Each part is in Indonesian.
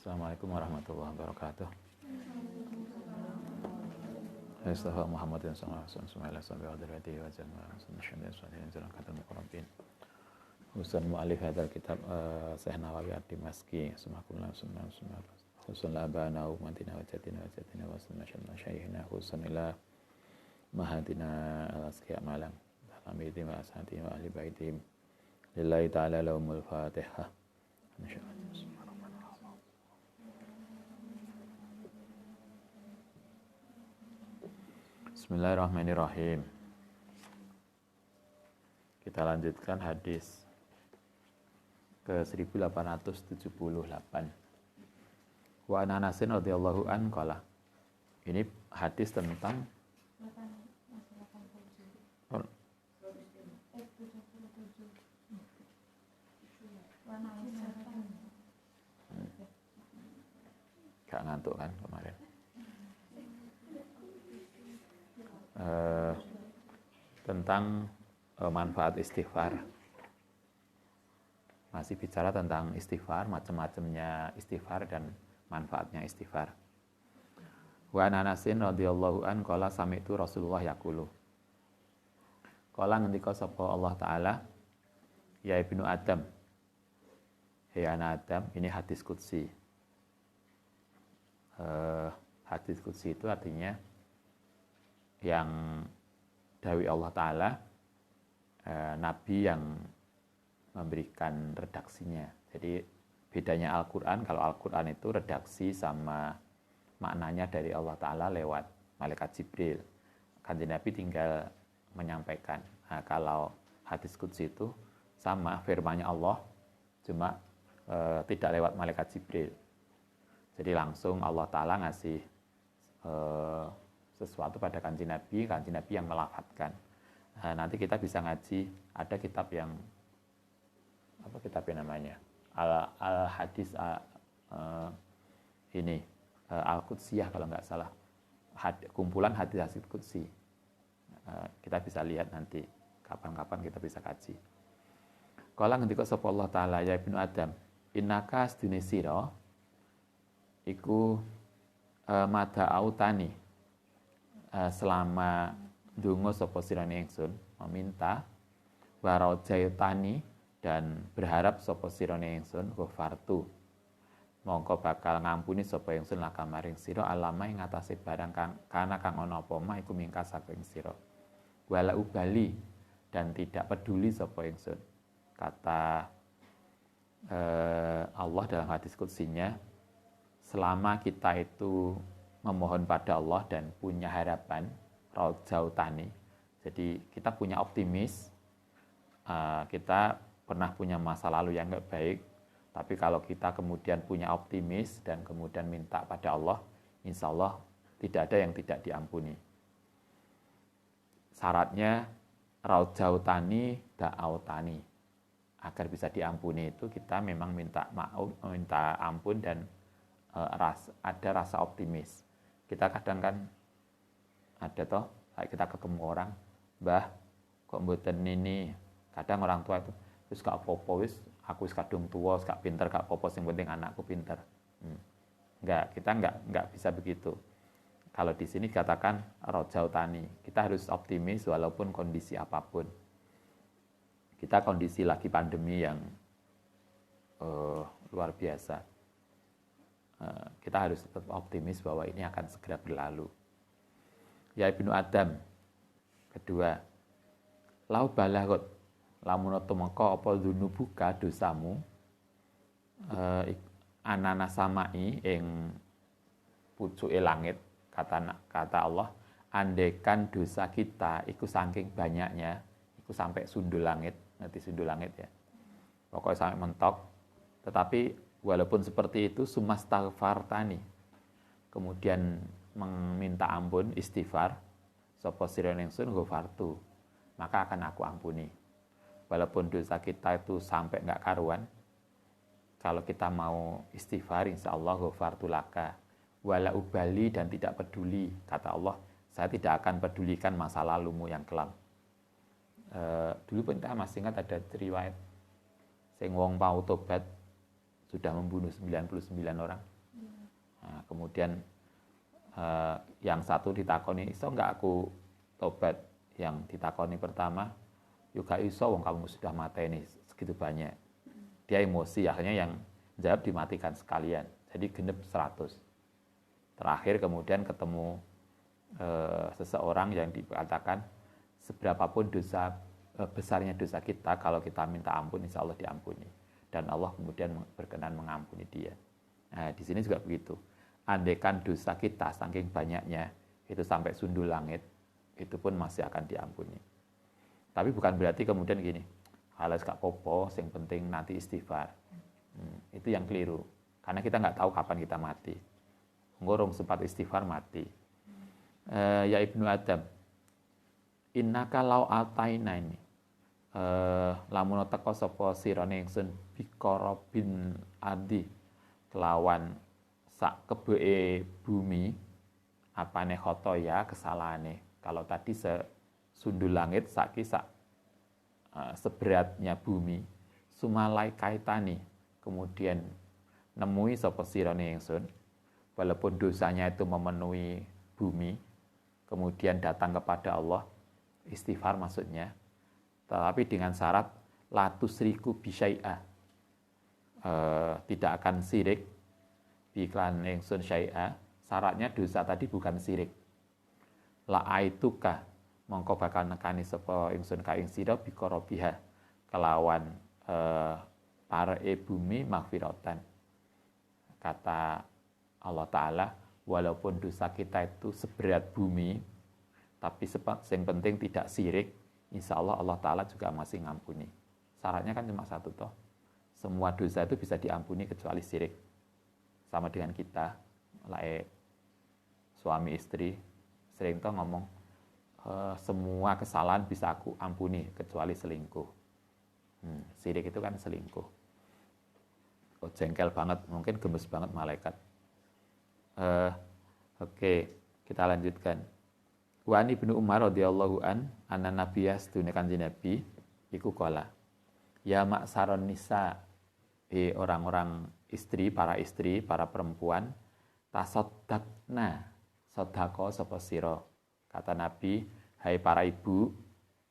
Assalamualaikum warahmatullahi wabarakatuh. Mustafa Muhammadin sallallahu alaihi wasallam wa alihi wa sahbihi Husan mu'alif hadal kitab Syekh Nawawi ad-Dimashqi semakulna sunnah husan labana wa mantina wa jatina wa sunnah syaikhina husan ila mahadina al-asqiya malam hamidi wa ashabi wa ahli baiti lillahi ta'ala lahumul fatihah. Bismillahirrahmanirrahim. Kita lanjutkan hadis ke 1878. Wa an Anasin radhiyallahu an qala. Ini hadis tentang gak ngantuk kan kemarin. Tentang manfaat istighfar. Masih bicara tentang istighfar, macam-macamnya istighfar dan manfaatnya istighfar. Wa an Anasin radhiyallahu an qala sami'tu Rasulullah yaqulu. Qala ngendika sapa Allah taala, ya ibnu Adam. Hei anak Adam, ini hadis qudsi. Hadis qudsi itu artinya yang dawuh Allah taala, nabi yang memberikan redaksinya. Jadi bedanya Al-Quran, kalau Al-Quran itu redaksi sama maknanya dari Allah Ta'ala lewat malaikat Jibril. Kanjeng Nabi tinggal menyampaikan. Nah, kalau hadis qudsi itu sama firman-Nya Allah, cuma tidak lewat malaikat Jibril. Jadi langsung Allah Ta'ala ngasih sesuatu pada kanjeng Nabi yang melafadzkan. Nah, nanti kita bisa ngaji, ada kitab yang apa kitabnya namanya al hadis ini al-Qudsiyah kalau nggak salah, kumpulan hadis qudsi. Kita bisa lihat nanti kapan-kapan kita bisa kaji. Kala ngendika sapa Allah taala, ya ibnu Adam, innaka sedune sira iku mada autani, selama ndonga sapa sirane ingsun meminta warajaitani dan berharap sapa sirane ingsun ghafartu mongko bakal ngampuni sapa ingsun laka maring sira alama ing atase barang kang kana kang ana apa mah iku mingkas saking sira wala ubali dan tidak peduli sapa ingsun. Kata Allah dalam hadis qudsinya, selama kita itu memohon pada Allah dan punya harapan rajautani, jadi kita punya optimis, kita pernah punya masa lalu yang enggak baik, tapi kalau kita kemudian punya optimis dan kemudian minta pada Allah, insya Allah tidak ada yang tidak diampuni. Syaratnya rajautani da'autani, agar bisa diampuni itu kita memang minta ampun dan ada rasa optimis. Kita kadang kan ada toh, kita ketemu orang, mbah kok mboten ini, kadang orang tua itu wis gak apa-apa, wis aku wis kadung tua, wis gak pinter, gak apa-apa, sing penting anakku pinter. Kita enggak bisa begitu. Kalau di sini dikatakan rajautani, kita harus optimis walaupun kondisi apapun. Kita kondisi lagi pandemi yang luar biasa. Kita harus tetap optimis bahwa ini akan segera berlalu. Ya ibnu Adam, kedua, lau balagot, lamun tumeka apa dzunubuka dosamu, anana samai ing pucuke langit, kata Allah, andekan dosa kita iku saking banyaknya, iku sampai sundul langit, nanti sundul langit ya. Pokoknya sampai mentok. Tetapi walaupun seperti itu sumastaghfartani, kemudian meminta ampun, istighfar, sapa sirane ingsun ghafartu, maka akan aku ampuni. Walaupun dosa kita itu sampai enggak karuan, kalau kita mau istighfar, insya Allah ghafartu laka wala ubali, dan tidak peduli, kata Allah, saya tidak akan pedulikan masa lalumu yang kelam. Dulu pun kita masih ingat ada riwayat sing wong mau tobat sudah membunuh 99 orang, Nah, kemudian yang satu ditakoni, iso enggak aku tobat? Yang ditakoni pertama, juga iso wong kamu sudah mateni segitu banyak. Dia emosi, akhirnya yang jawab dimatikan sekalian. Jadi genep 100. Terakhir kemudian ketemu seseorang yang dikatakan seberapapun dosa besarnya dosa kita, kalau kita minta ampun insya Allah diampuni, dan Allah kemudian berkenan mengampuni dia. Nah, di sini juga begitu. Andaikan dosa kita saking banyaknya itu sampai sundul langit, itu pun masih akan diampuni. Tapi bukan berarti kemudian gini, halas gak popo, yang penting nanti istighfar. Itu yang keliru. Karena kita nggak tahu kapan kita mati. Ngorong sempat istighfar mati. Ya Ibnu Adam, innaka lau ataina ini. Lamun teko sapa sirane ingsun bikara bin adi kelawan sak kebeke bumi apane khotoya kesalahane. Kalau tadi sundul langit saiki seberatnya bumi, sumalai kaitani, kemudian nemui sapa sirane ingsun, walaupun dosanya itu memenuhi bumi, kemudian datang kepada Allah, istighfar maksudnya, tetapi dengan syarat la tusriku bisyai'ah, tidak akan syirik iklan ingsun syai'a, syaratnya dosa tadi bukan syirik. La aituka, mongko bakal nekani sapa ingsun ka ing sira bikara biha kelawan para bumi magfiratan. Kata Allah Ta'ala, walaupun dosa kita itu seberat bumi, tapi yang penting tidak syirik, insya Allah Allah Ta'ala juga masih ngampuni. Syaratnya kan cuma satu toh, semua dosa itu bisa diampuni kecuali syirik. Sama dengan kita, suami istri, sering toh ngomong, semua kesalahan bisa aku ampuni kecuali selingkuh. Syirik itu kan selingkuh. Oh, jengkel banget, mungkin gemes banget malaikat. Oke, kita lanjutkan. Wa an Ibnu Umar radhiyallahu anna nabiyya sedune Kanjeng Nabi iku kala. Ya maksaron nisa, orang-orang istri, para perempuan, tasaddaqna, sedekah sapa sira. Kata Nabi, hai para ibu,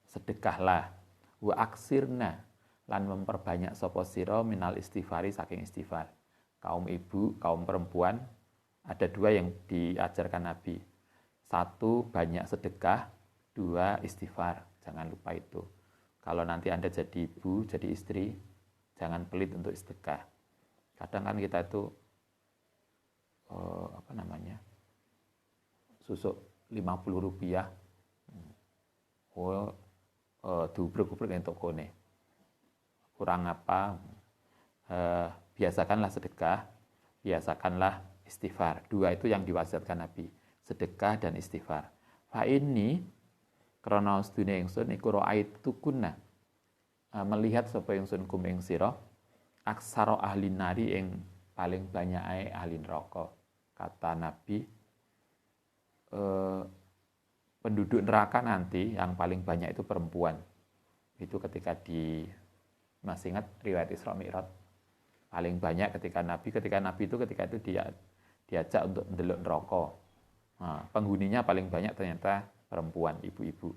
sedekahlah. Wa aksirna, lan memperbanyak sapa sira minal istighfari saking istighfar. Kaum ibu, kaum perempuan, ada dua yang diajarkan Nabi. Satu, banyak sedekah. Dua, istighfar. Jangan lupa itu. Kalau nanti Anda jadi ibu, jadi istri, jangan pelit untuk sedekah. Kadang kan kita itu susuk 50 rupiah, dubrek-dubrek yang tokone. Kurang apa? Biasakanlah sedekah, biasakanlah istighfar. Dua itu yang diwasiatkan Nabi, sedekah dan istighfar. Fa ini krana sedune ingsun iku ra'aitukunna, melihat sapa ingsun kum ing sira aksara ahli nari ing paling banyak ahli neraka. Kata Nabi, penduduk neraka nanti yang paling banyak itu perempuan. Itu ketika masih ingat riwayat Isra Mi'raj, paling banyak ketika Nabi itu dia diajak untuk mendelok neraka. Nah, penghuninya paling banyak ternyata perempuan, ibu-ibu.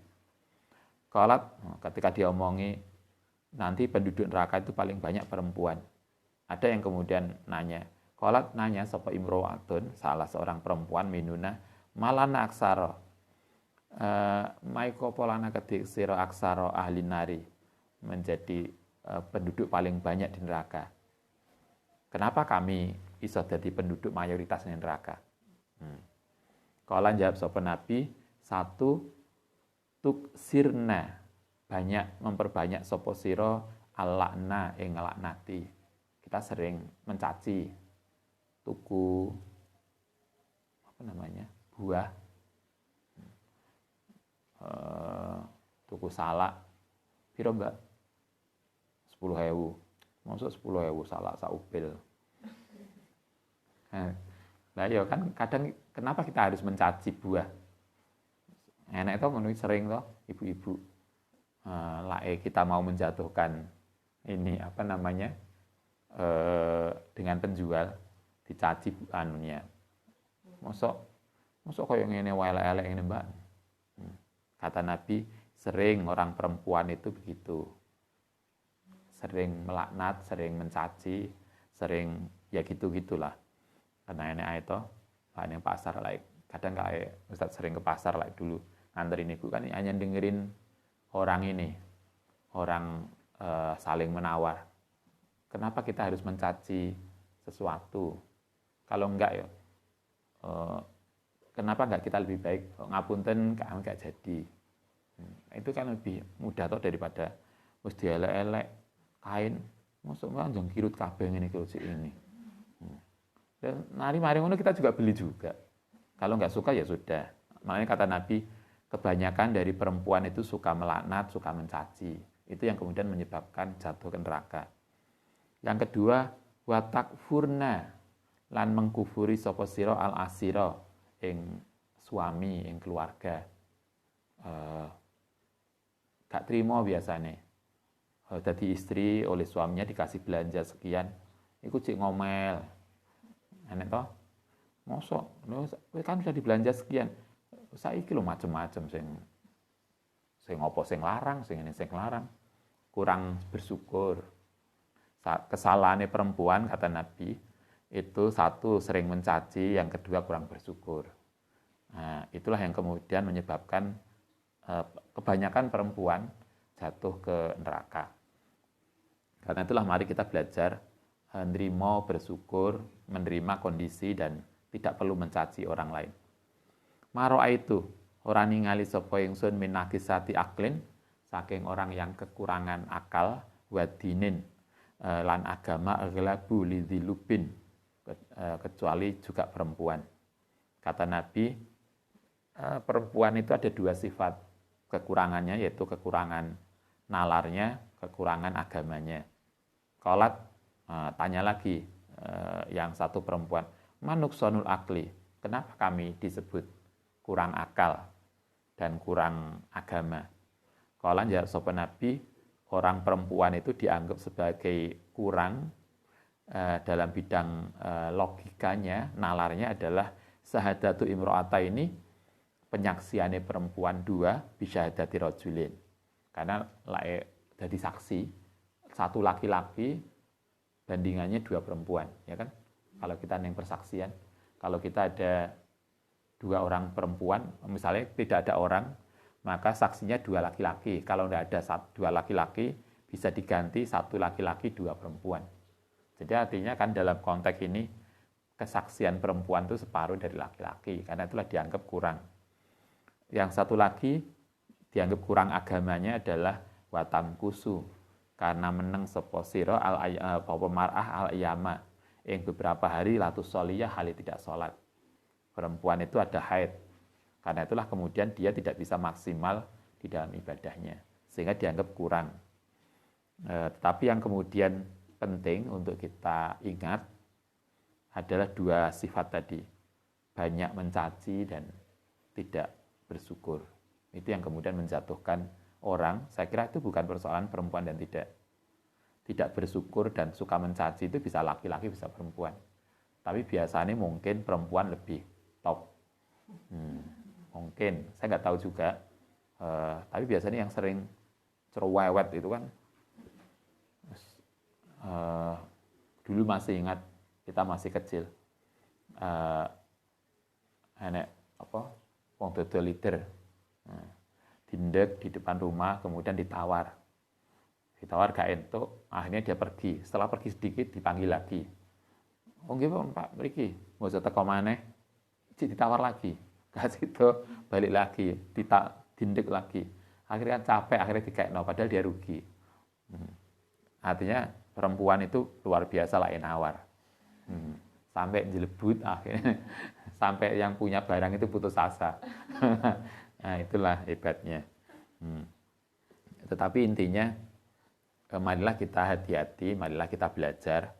Ketika dia omongi nanti penduduk neraka itu paling banyak perempuan. Ada yang kemudian nanya sapa imro'atun, salah seorang perempuan minuna malana aksara maiko polana kedik sira aksara ahli nari, menjadi penduduk paling banyak di neraka. Kenapa kami iso jadi penduduk mayoritas di neraka? Kala jawab sapa Nabi, satu, tuksirna, banyak memperbanyak sapa sira alakna ing nglaknati. Kita sering mencaci, tuku buah, tuku salak, piro mbak? 10.000. Maksud 10.000 salak saupil. Nah ya kan kadang kenapa kita harus mencaci buah? Enak itu menurut sering toh ibu-ibu. Kita mau menjatuhkan ini dengan penjual, dicaci mosok koyo ngene wae elek ngene, Mbak. Kata Nabi, sering orang perempuan itu begitu. Sering melaknat, sering mencaci, sering ya gitu-gitulah. Karena ini itu, yang pasar like. Kadang kayak Ustaz sering ke pasar like dulu nganterin ibu kan hanya dengerin orang ini, orang saling menawar. Kenapa kita harus mencaci sesuatu? Kalau enggak ya, kenapa enggak kita lebih baik ngapunten kami enggak jadi. Itu kan lebih mudah toh daripada mesti elek-elek kain masuk manjang kirut kabeh ngene iki ini. Dan mari ngono kita juga beli juga. Kalau enggak suka ya sudah. Makanya kata Nabi, kebanyakan dari perempuan itu suka melaknat, suka mencaci. Itu yang kemudian menyebabkan jatuh ke neraka. Yang kedua, wa takfurna lan mengkufuri sapa sira al asira ing suami, ing keluarga. Gak terima biasanya. Jadi istri oleh suaminya dikasih belanja sekian, iku cik ngomel. Enek toh? Mosok, kan sudah dibelanja sekian. Saiki lho macem-macem sing apa sing larang, sing ini sing larang. Kurang bersyukur. Kesalahannya perempuan kata Nabi itu satu sering mencaci, yang kedua kurang bersyukur. Nah, itulah yang kemudian menyebabkan kebanyakan perempuan jatuh ke neraka. Karena itulah mari kita belajar menerima, bersyukur, menerima kondisi dan tidak perlu mencaci orang lain. Maro'a itu orang ningali sapa ingsun min nakisati aklin, saking orang yang kekurangan akal, wadinin lan agama aglabu lidzilubin, kecuali juga perempuan. Kata Nabi, perempuan itu ada dua sifat kekurangannya, yaitu kekurangan nalarnya, kekurangan agamanya. Qalat, tanya lagi yang satu perempuan, manuksonul akli, kenapa kami disebut kurang akal dan kurang agama? Qalan ya sapa Nabi, orang perempuan itu dianggap sebagai kurang dalam bidang logikanya, nalarnya adalah sahadatu imro'ata ini, penyaksiannya perempuan dua bisyahadati rajulin. Karena jadi saksi satu laki-laki bandingannya dua perempuan, ya kan? Kalau kita yang persaksian, kalau kita ada dua orang perempuan, misalnya tidak ada orang, maka saksinya dua laki-laki. Kalau tidak ada dua laki-laki, bisa diganti satu laki-laki dua perempuan. Jadi artinya kan dalam konteks ini kesaksian perempuan itu separuh dari laki-laki, karena itulah dianggap kurang. Yang satu lagi dianggap kurang agamanya adalah watam kusu, karena meneng sapa sira mar'ah al-iyama, yang beberapa hari latus soliyah hali tidak sholat. Perempuan itu ada haid, karena itulah kemudian dia tidak bisa maksimal di dalam ibadahnya, sehingga dianggap kurang. Tetapi yang kemudian penting untuk kita ingat adalah dua sifat tadi, banyak mencaci dan tidak bersyukur. Itu yang kemudian menjatuhkan orang. Saya kira itu bukan persoalan perempuan dan tidak bersyukur dan suka mencaci, itu bisa laki-laki bisa perempuan. Tapi biasanya mungkin perempuan lebih top. Mungkin, saya nggak tahu juga. Tapi biasanya yang sering cerewet itu kan, dulu masih ingat, kita masih kecil, enek apa, wong dodol liter, dindek di depan rumah, kemudian ditawar gak entuk, akhirnya dia pergi. Setelah pergi sedikit dipanggil lagi, oh nggih Pak mriki, mau teko maneh, ditawar lagi, kasih itu balik lagi, dindek lagi, akhirnya capek, akhirnya dikekno, padahal dia rugi. Artinya perempuan itu luar biasa lah nawar, sampai jelebut akhirnya, sampai yang punya barang itu putus asa. Nah itulah hebatnya. Tetapi intinya, marilah kita hati-hati, marilah kita belajar.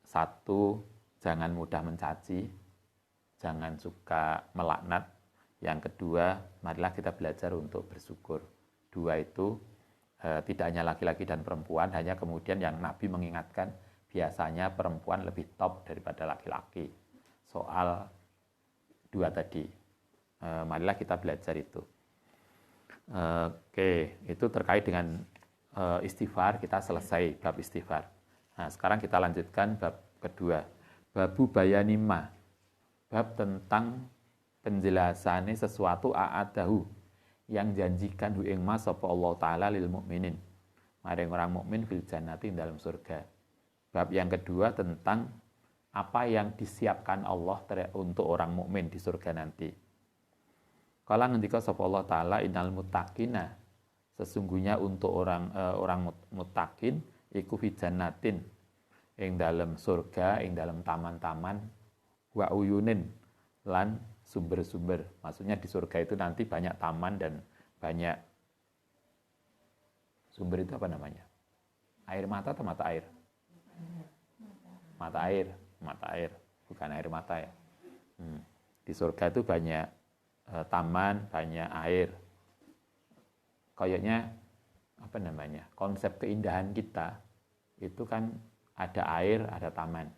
Satu, jangan mudah mencaci, jangan suka melaknat. Yang kedua, marilah kita belajar untuk bersyukur. Dua itu tidak hanya laki-laki dan perempuan, hanya kemudian yang Nabi mengingatkan, biasanya perempuan lebih top daripada laki-laki soal dua tadi. Marilah kita belajar itu. Oke, itu terkait dengan istighfar. Kita selesai bab istighfar. Nah, sekarang kita lanjutkan bab kedua. Babu bayanima. Bab tentang penjelasannya sesuatu a'adahu yang janjikan hu ing ma sapa Allah taala lil mukminin. Maring orang mukmin fil jannati dalam surga. Bab yang kedua tentang apa yang disiapkan Allah untuk orang mukmin di surga nanti. Kala ngendika sapa Allah taala innal muttaqina, sesungguhnya untuk orang muttaqin iku fi jannatin ing dalam surga, ing dalam taman-taman, wa uyunin lan sumber-sumber. Maksudnya di surga itu nanti banyak taman dan banyak sumber. Itu apa namanya? Air mata atau mata air? Mata air. Mata air, bukan air mata ya. Di surga itu banyak taman, banyak air. Kayaknya apa namanya? Konsep keindahan kita itu kan ada air, ada taman.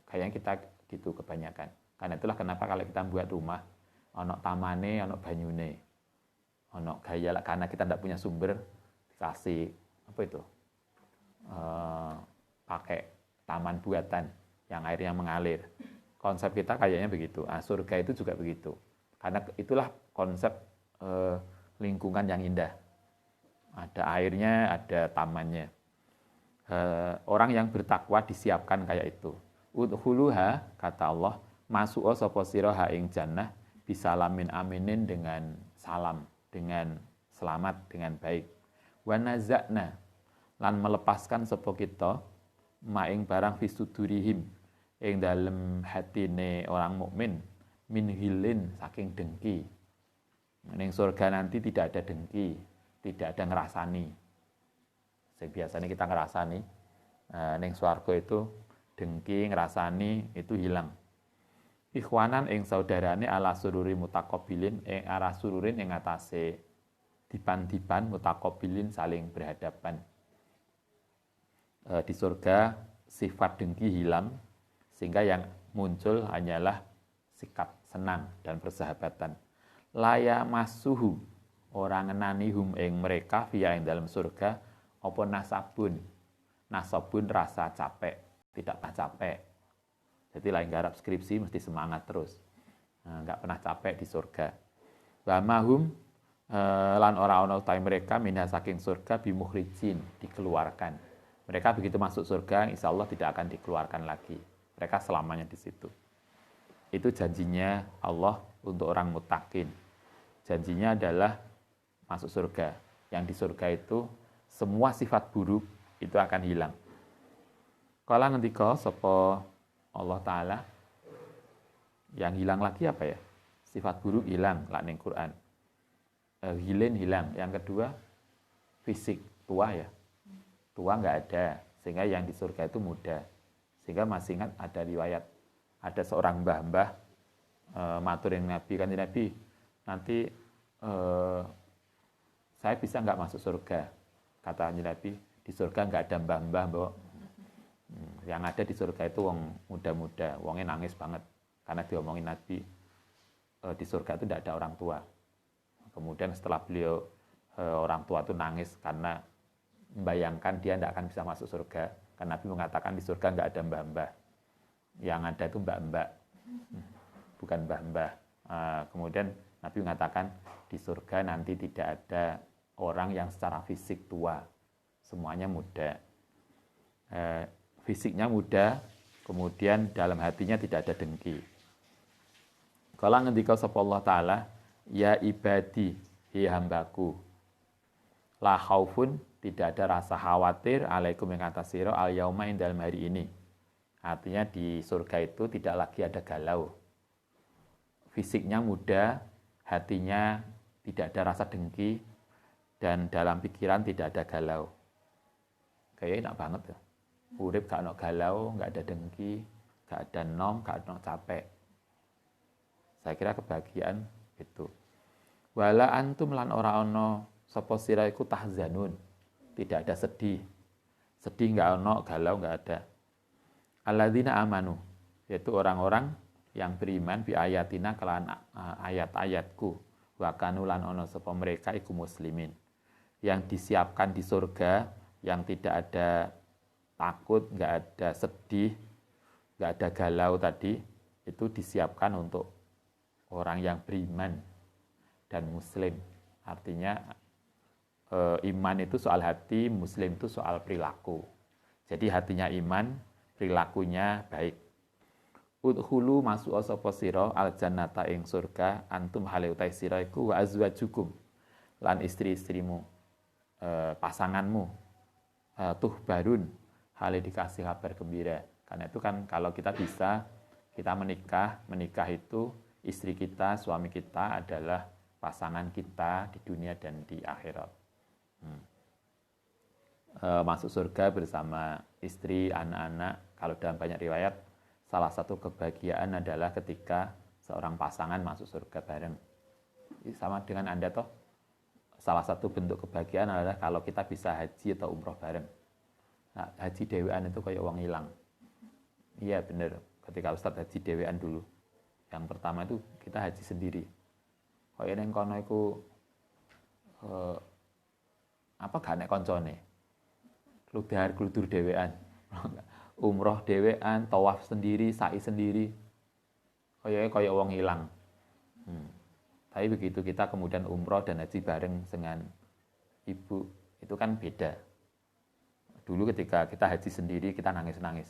Kayaknya kita gitu kebanyakan. Karena itulah kenapa kalau kita buat rumah, ono tamane, ono banyune, ono gaya, karena kita tidak punya sumber, dikasih apa itu, pakai taman buatan yang airnya mengalir. Konsep kita kayaknya begitu. Surga itu juga begitu. Karena itulah konsep lingkungan yang indah. Ada airnya, ada tamannya. Orang yang bertakwa disiapkan kayak itu. Udkhuluha, kata Allah, masuk sapa sira ha ing jannah bisalamin aminin, dengan salam, dengan selamat, dengan baik. Wa nazakna, lan melepaskan sapa kita maing barang fisudurihim ing dalem hatine orang mukmin min hilin, saking dengki. Ning surga nanti tidak ada dengki, tidak ada ngerasani. Biasanya kita ngerasani, ning swarga itu dengki, ngerasani itu hilang. Ikhwanan ing saudarane ala sururi mutaqabilin ing arah sururin ing atase dipan-dipan mutaqabilin saling berhadapan. Di surga sifat dengki hilang, sehingga yang muncul hanyalah sikap senang dan persahabatan. Laya masuhu, orang ngenani hum ing mereka via ing dalam surga apa nasabun. Nasabun rasa capek, tidak pernah capek. Jadi lain garap skripsi mesti semangat terus. Enggak pernah capek di surga. Wa mahum lan ora ana utahe mereka minha saking surga bimukhrijin, dikeluarkan. Mereka begitu masuk surga, insya Allah tidak akan dikeluarkan lagi. Mereka selamanya di situ. Itu janjinya Allah untuk orang muttaqin. Janjinya adalah masuk surga. Yang di surga itu semua sifat buruk itu akan hilang. Kala ngendika sapa Allah Ta'ala, yang hilang lagi apa ya? Sifat buruk hilang, lah ning Quran. Hilin hilang. Yang kedua, fisik, tua ya. Tua nggak ada, sehingga yang di surga itu muda. Sehingga masih ingat ada riwayat, ada seorang mbah-mbah maturin Nabi, kan Nabi, nanti saya bisa nggak masuk surga? Kata Nabi, di surga nggak ada mbah-mbah, Mbok. Yang ada di surga itu wong muda-muda, wongnya nangis banget. Karena diomongin Nabi, di surga itu tidak ada orang tua. Kemudian setelah beliau, orang tua itu nangis karena membayangkan dia tidak akan bisa masuk surga. Karena Nabi mengatakan di surga nggak ada mbah-mbah. Yang ada itu mbak-mbak, bukan mbah-mbah. Kemudian Nabi mengatakan di surga nanti tidak ada orang yang secara fisik tua. Semuanya muda. Fisiknya muda, kemudian dalam hatinya tidak ada dengki. Kala ngendika sapa Allah Ta'ala, ya ibadi, hi hambaku, la khaufun, tidak ada rasa khawatir alaikum yang atas sira al yauma ing dalam hari ini. Artinya di surga itu tidak lagi ada galau. Fisiknya muda, hatinya tidak ada rasa dengki, dan dalam pikiran tidak ada galau. Kayaknya enak banget ya. Urip gak ada galau, gak ada dengki, gak ada nom, gak ada capek. Saya kira kebahagiaan itu. Wala antum lan ora ono sapa sira iku tahzanun. Tidak ada sedih. Sedih gak ono, galau gak ada. Alladzina amanu, yaitu orang-orang yang beriman bi ayatina kelan ayat-ayatku wa kanu lan ono sapa mereka iku muslimin. Yang disiapkan di surga yang tidak ada takut, enggak ada sedih, enggak ada galau tadi, itu disiapkan untuk orang yang beriman dan muslim. Artinya iman itu soal hati, muslim itu soal perilaku. Jadi hatinya iman, perilakunya baik. Udhulu masuk sapa sira al jannata ing surga antum hale utai sira iku wa azwajukum lan istri-istrimu pasanganmu tuh barun hale dikasih kabar gembira. Karena itu kan kalau kita bisa kita menikah itu istri kita, suami kita adalah pasangan kita di dunia dan di akhirat. Masuk surga bersama istri, anak-anak. Kalau dalam banyak riwayat salah satu kebahagiaan adalah ketika seorang pasangan masuk surga bareng. Sama dengan Anda toh. Salah satu bentuk kebahagiaan adalah kalau kita bisa haji atau umroh bareng. Nah, haji dewean itu kayak uang hilang. Iya benar. Ketika Ustadz haji dewean dulu. Yang pertama itu kita haji sendiri. Kayak neng kono iku gak nek koncone. Kludur dewean. Umroh dewean, tawaf sendiri, sa'i sendiri, kayak wong hilang. Tapi begitu kita kemudian umroh dan haji bareng dengan ibu, itu kan beda. Dulu ketika kita haji sendiri, kita nangis-nangis.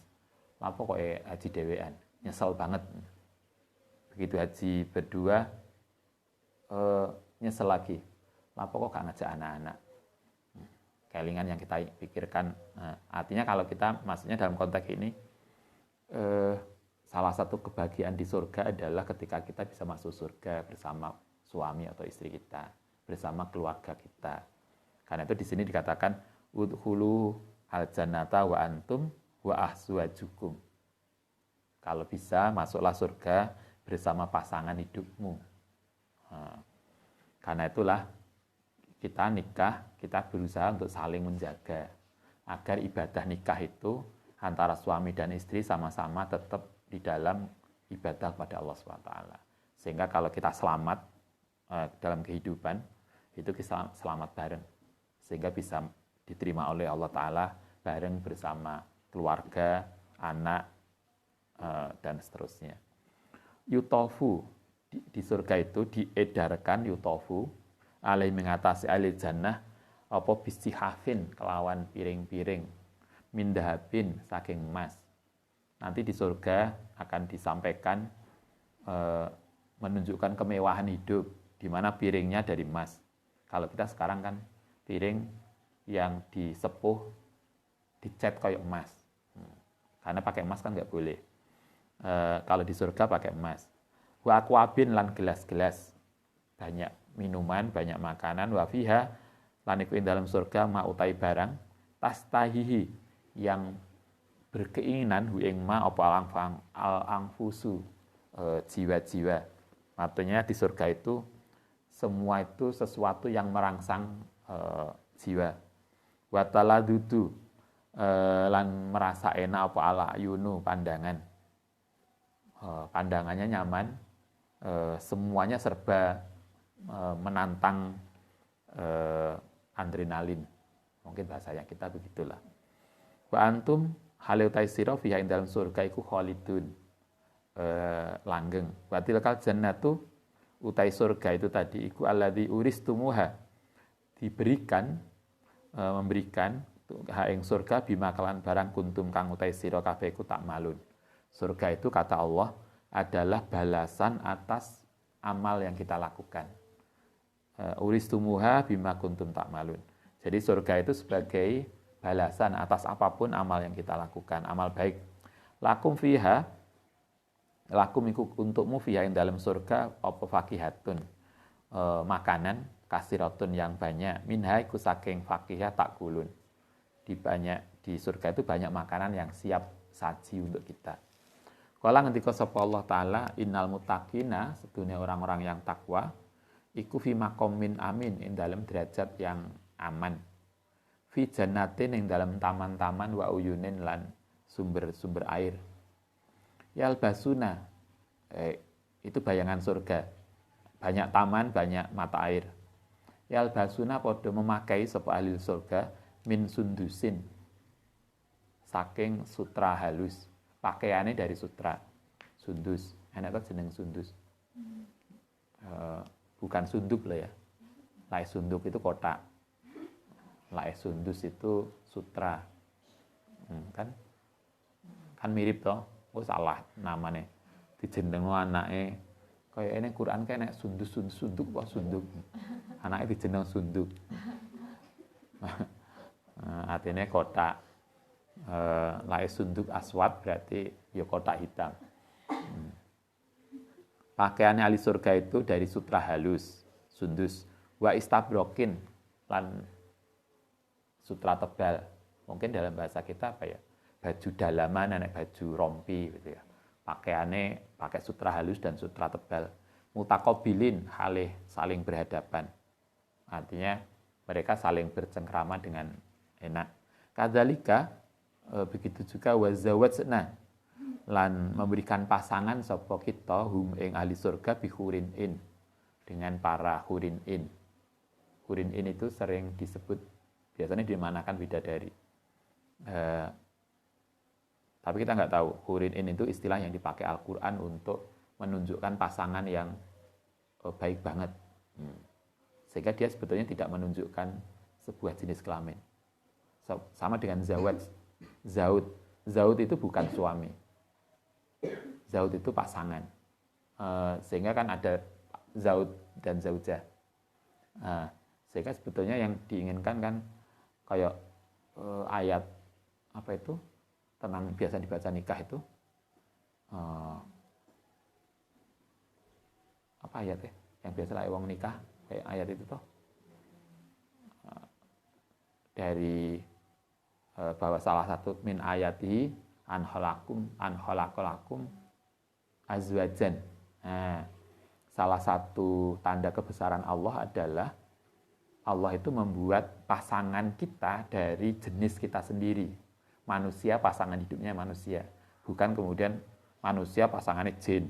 Apa kok haji dewean? Nyesel banget. Begitu haji berdua, nyesel lagi. Apa kok gak ngajak anak-anak? Kelingan yang kita pikirkan. Artinya kalau kita, maksudnya dalam konteks ini, salah satu kebahagiaan di surga adalah ketika kita bisa masuk surga bersama suami atau istri kita, bersama keluarga kita. Karena itu di sini dikatakan udhulu al jannata wa antum wa ahzuwajukum. Kalau bisa masuklah surga bersama pasangan hidupmu. Karena itulah kita nikah, kita berusaha untuk saling menjaga agar ibadah nikah itu antara suami dan istri sama-sama tetap di dalam ibadah kepada Allah SWT. Sehingga kalau kita selamat dalam kehidupan, itu kita selamat bareng. Sehingga bisa diterima oleh Allah Ta'ala bareng bersama keluarga, anak, dan seterusnya. Yutofu, di surga itu diedarkan yutofu, alai mengatasi alil jannah apa bisihafin kelawan piring-piring mindahabin saking emas. Nanti di surga akan disampaikan menunjukkan kemewahan hidup di mana piringnya dari emas. Kalau kita sekarang kan piring yang disepuh dicat kayak emas. Karena pakai emas kan nggak boleh. Kalau di surga pakai emas. Wa akwabin lan gelas-gelas banyak minuman, banyak makanan, wa fiha lan iku ing dalam surga ma utai barang tastahihi yang berkeinginan hu ing ma apa al angfusu jiwa-jiwa. Artinya di surga itu semua itu sesuatu yang merangsang jiwa. Wa taladudu lan merasa enak apa ala ayunu pandangan. Pandangannya nyaman, semuanya serba menantang adrenalin. Mungkin bahasanya kita begitulah. Wa antum halu taisira fiha ing dalam surga iku khalidun. Langgeng. Wa tilkal jannatu utai surga itu tadi iku alladzi uristumuha. Diberikan memberikan ha ing surga bima kelan barang kuntum kang utai sira kabeh iku tak malun. Surga itu kata Allah adalah balasan atas amal yang kita lakukan. Uristumuha bima kuntum ta'malun. Jadi surga itu sebagai balasan atas apapun amal yang kita lakukan, amal baik. Lakum fiha, lakum iku untukmu fiha yang dalam surga apa fakihatun. Makanan kasiratun yang banyak. Minha iku saking fakihah takulun. Di surga itu banyak makanan yang siap saji untuk kita. Kala ngendika sapa Allah Ta'ala innal muttaqina sedunia orang-orang yang takwa iku fi maqamin amin ing dalam derajat yang aman. Fi jannatin ing dalam taman-taman wa uyunin lan sumber-sumber air. Yalbasuna Itu bayangan surga. Banyak taman, banyak mata air. Yalbasuna podo memakai sapa ahli surga min sundusin, saking sutra halus. Pakaiannya dari sutra. Sundus. Enak tuh jeneng sundus. Bukan sunduk lah ya. Lai sunduk itu kotak. Lai sundus itu sutra. Kan mirip toh. Oh salah namanya. Dijeneng anake kaya ini Quran kayak nek sunduk kok sunduk. Anake dijeneng sunduk. Artinya kotak. Lai sunduk aswad berarti ya kotak hitam. Pakaiannya ahli surga itu dari sutra halus, sundus, wa istabrokin lan sutra tebal. Mungkin dalam bahasa kita apa ya? Baju dalaman, baju rompi gitu ya. Pakaiannya pakai sutra halus dan sutra tebal. Mutakobilin halih saling berhadapan. Artinya mereka saling bercengkrama dengan enak. Kadzalika begitu juga wazawajna lan memberikan pasangan sapa kita hum ing ahli surga bi hurin in, dengan para hurin in. Hurin in itu sering disebut biasanya dimanakan bidadari. Tapi kita nggak tahu hurin in itu istilah yang dipakai Al-Quran untuk menunjukkan pasangan yang baik banget. Sehingga dia sebetulnya tidak menunjukkan sebuah jenis kelamin. Sama dengan zawaj, zaud. Zaud itu bukan suami. Zaud itu pasangan. Sehingga kan ada zaud dan zaujah. Sehingga sebetulnya yang diinginkan kan kayak ayat apa itu tentang biasa dibaca nikah itu apa ayat ya yang biasa lah wong nikah kayak ayat itu toh dari bahwa salah satu min ayati an khalaqalakum azwajan. Salah satu tanda kebesaran Allah adalah Allah itu membuat pasangan kita dari jenis kita sendiri. Manusia pasangan hidupnya manusia, bukan kemudian manusia pasangannya jin.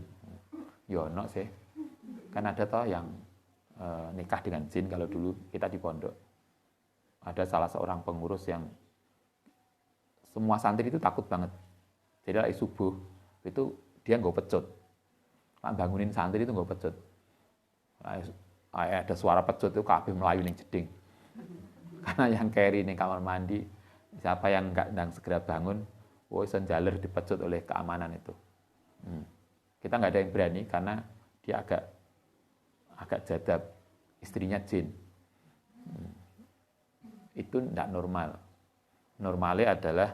Yono sih, kan ada toh yang nikah dengan jin kalau dulu kita di pondok. Ada salah seorang pengurus yang semua santri itu takut banget. Jadi lagi subuh itu dia nggak pecut. Bangunin santri itu nggak pecut. Ada suara pecut itu kabeh melayu ning jeding. Karena yang carry ning kamar mandi, siapa yang nggak segera bangun, iso njaler dipecut oleh keamanan itu. Kita nggak ada yang berani karena dia agak jadab, istrinya jin. Itu tidak normal. Normalnya adalah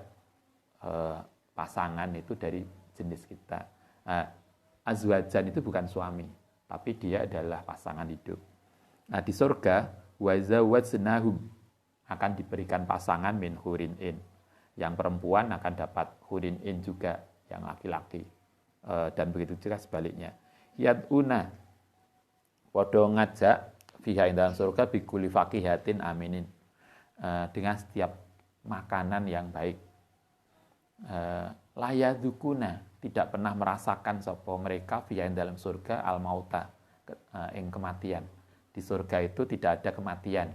pasangan itu dari jenis kita. Azwajan itu bukan suami, tapi dia adalah pasangan hidup. Nah di surga wazawajnahum akan diberikan pasangan min hurin in. Yang perempuan akan dapat hurin in juga, yang laki-laki. Dan begitu juga sebaliknya. Yad'una podo ngajak fiha ing dalam surga bikuli fakihatin aminin. Dengan setiap makanan yang baik. Layadukuna tidak pernah merasakan sapa mereka fiha ing dalam surga al mauta ing kematian. Di surga itu tidak ada kematian.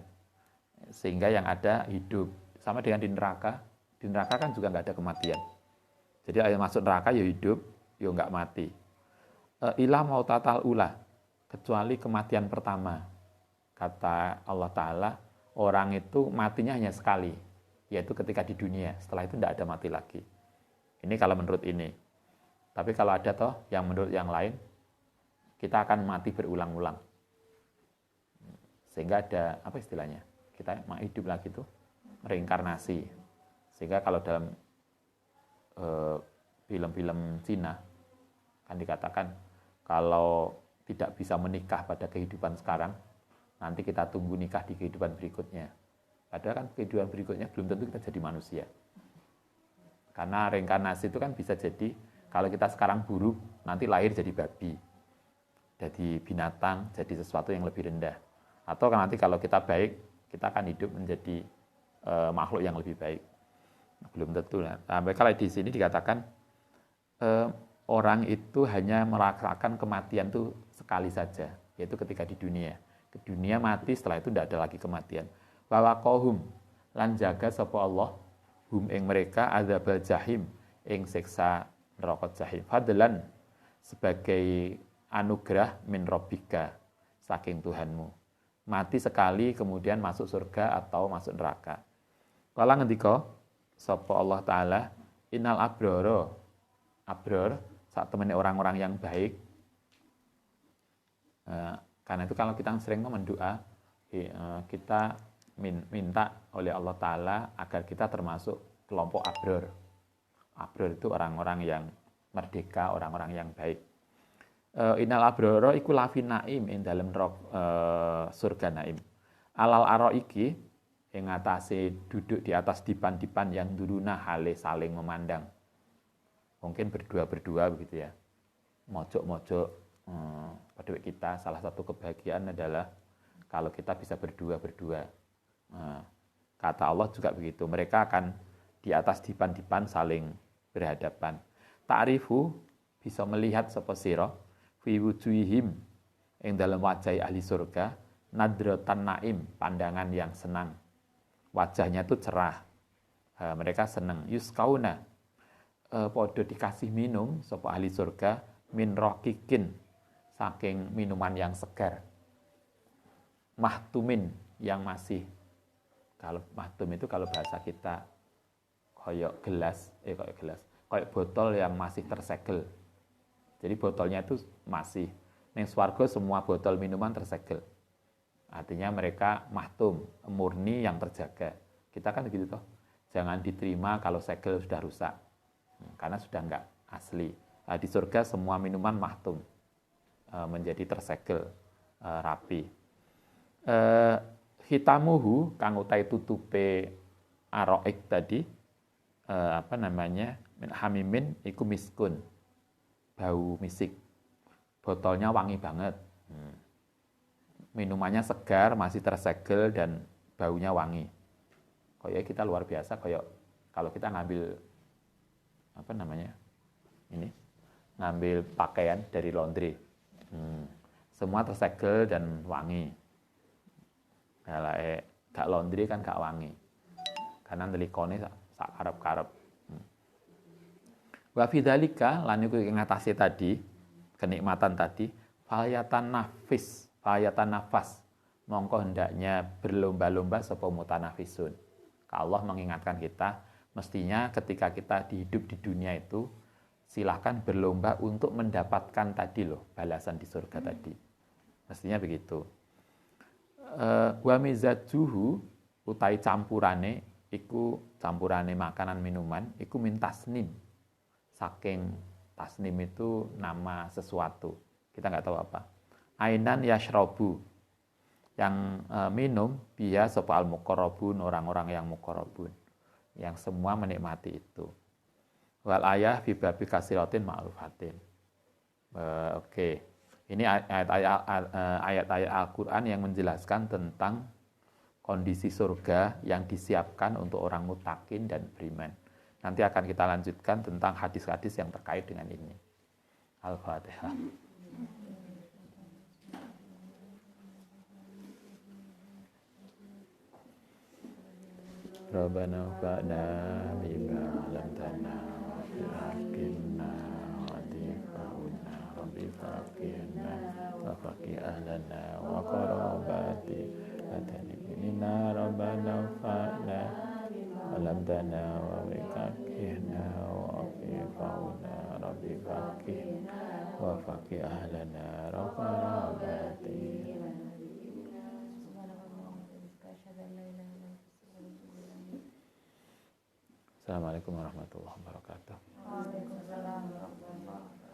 Sehingga yang ada hidup. Sama dengan di neraka. Di neraka kan juga nggak ada kematian. Jadi yang masuk neraka ya hidup, ya nggak mati. Ilah mautatal ula, kecuali kematian pertama. Kata Allah Ta'ala, orang itu matinya hanya sekali, yaitu ketika di dunia. Setelah itu tidak ada mati lagi. Ini kalau menurut ini. Tapi kalau ada toh yang menurut yang lain, kita akan mati berulang-ulang. Sehingga ada, apa istilahnya? Kita mau hidup lagi tuh, reinkarnasi. Sehingga kalau dalam film-film Cina, kan dikatakan, kalau tidak bisa menikah pada kehidupan sekarang, nanti kita tunggu nikah di kehidupan berikutnya. Padahal kan kehidupan berikutnya belum tentu kita jadi manusia. Karena reinkarnasi itu kan bisa jadi, kalau kita sekarang buruk, nanti lahir jadi babi, jadi binatang, jadi sesuatu yang lebih rendah. Atau nanti kalau kita baik, kita akan hidup menjadi makhluk yang lebih baik. Belum tentu. Nah, kalau di sini dikatakan, orang itu hanya merasakan kematian itu sekali saja, yaitu ketika di dunia. Ke dunia mati, setelah itu tidak ada lagi kematian. Wa waqahum lan jaga sapa Allah hum ing mereka adzabal jahim ing siksa neraka jahim. Fadlan sebagai anugerah min rabbika saking Tuhanmu. Mati sekali kemudian masuk surga atau masuk neraka. Kala ngendika sapa Allah taala innal abror saat temennya orang-orang yang baik. Karena itu kalau kita sering mendoa, kita minta oleh Allah Ta'ala agar kita termasuk kelompok abror. Abror itu orang-orang yang merdeka, orang-orang yang baik. Innal abroro iku lafi naim ing dalem surga naim. Alal araiki ing atase duduk di atas dipan-dipan yang duruna hale saling memandang. Mungkin berdua-berdua begitu ya. Mojok-mojok pada kita salah satu kebahagiaan adalah kalau kita bisa berdua-berdua. Kata Allah juga begitu. Mereka akan di atas dipan-dipan saling berhadapan. Ta'rifu bisa melihat sapa sira fi wujuhihim ing dalam wajah ahli surga nadratan naim, pandangan yang senang. Wajahnya itu cerah. Mereka senang. Yuskauna podo dikasih minum sapa ahli surga min raqiqin saking minuman yang segar. Mahtumin yang masih, kalau mahtum itu kalau bahasa kita koyok botol yang masih tersegel. Jadi botolnya itu masih, ning swarga semua botol minuman tersegel. Artinya mereka mahtum, murni yang terjaga. Kita kan begitu toh. Jangan diterima kalau segel sudah rusak. Karena sudah enggak asli. Di surga semua minuman mahtum, menjadi tersegel, rapi. Hitamuhu kang utai tutupe aroik tadi, min hamimin iku miskun, bau misik. Botolnya wangi banget. Minumannya segar, masih tersegel dan baunya wangi. Kayak kita luar biasa, kayak kalau kita ngambil ngambil pakaian dari laundry, semua tersegel dan wangi. Kalau gak laundry kan gak wangi, karena nelikone sak karep-karep. Wa fidzalika lan iku ing atase tadi, kenikmatan tadi, fayatan nafas, mongko hendaknya berlomba-lomba sapa mutanafisun. Allah mengingatkan kita, mestinya ketika kita hidup di dunia itu, silahkan berlomba untuk mendapatkan tadi loh, balasan di surga tadi. Mestinya begitu. Wa mizajuhu utai campurane makanan minuman iku min tasnim. Saking tasnim itu nama sesuatu. Kita nggak tahu apa. Ainan yashrobu, yang minum biya sapa al muqarrabun, orang-orang yang muqarrabun, yang semua menikmati itu. Wal ayah fi babi kasiratin ma'rufatin. Oke. Ini ayat-ayat Al-Qur'an yang menjelaskan tentang kondisi surga yang disiapkan untuk orang muttaqin dan beriman. Nanti akan kita lanjutkan tentang hadis-hadis yang terkait dengan ini. Al-Fatihah. Rabbana fa'na bima 'allamtana wa fa'alna wa tifa'una rabbi faqina wa faqi ahlana wa qarabati atanina rabbana fa'na 'allamtana wa faqina wa tifa'una rabbi faqina wa faqi ahlana wa qarabati. Assalamualaikum warahmatullahi wabarakatuh. Waalaikumsalam warahmatullahi wabarakatuh.